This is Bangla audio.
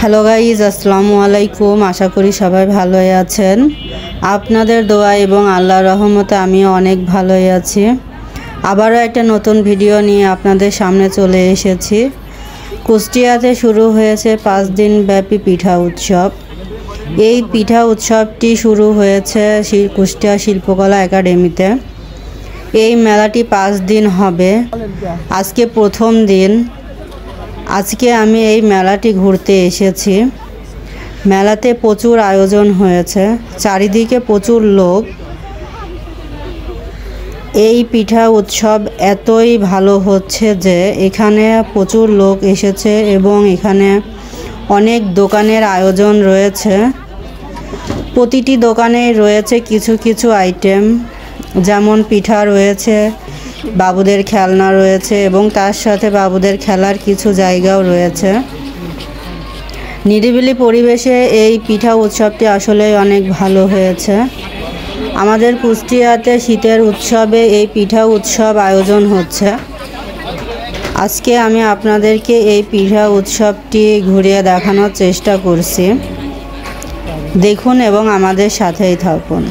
হ্যালো গাইজ, আসসালামু আলাইকুম। আশা করি সবাই ভালোই আছেন। আপনাদের দোয়া এবং আল্লাহর রহমতে আমিও অনেক ভালোই আছি। আবারও একটা নতুন ভিডিও নিয়ে আপনাদের সামনে চলে এসেছি। কুষ্টিয়াতে শুরু হয়েছে 5 দিন ব্যাপী পিঠা উৎসব। এই পিঠা উৎসবটি শুরু হয়েছে কুষ্টিয়া শিল্পকলা একাডেমিতে। এই মেলাটি 5 দিন হবে। আজকে প্রথম দিন। আজকে আমি এই মেলাটি ঘুরতে এসেছি। মেলাতে প্রচুর আয়োজন হয়েছে, চারিদিকে প্রচুর লোক। এই পিঠা উৎসব এতই ভালো হচ্ছে যে এখানে প্রচুর লোক এসেছে এবং এখানে অনেক দোকানের আয়োজন রয়েছে। প্রতিটি দোকানে রয়েছে কিছু কিছু আইটেম, যেমন পিঠা রয়েছে, বাবুদের খেলনা রয়েছে এবং তার সাথে বাবুদের খেলার কিছু জায়গাও রয়েছে। নিরিবিলি পরিবেশে এই পিঠা উৎসবটি আসলে অনেক ভালো হয়েছে। আমাদের কুষ্টিয়াতে শীতের উৎসবে এই পিঠা উৎসব আয়োজন হচ্ছে। আজকে আমি আপনাদেরকে এই পিঠা উৎসবটি ঘুরিয়ে দেখানোর চেষ্টা করছি। দেখুন এবং আমাদের সাথেই থাকুন।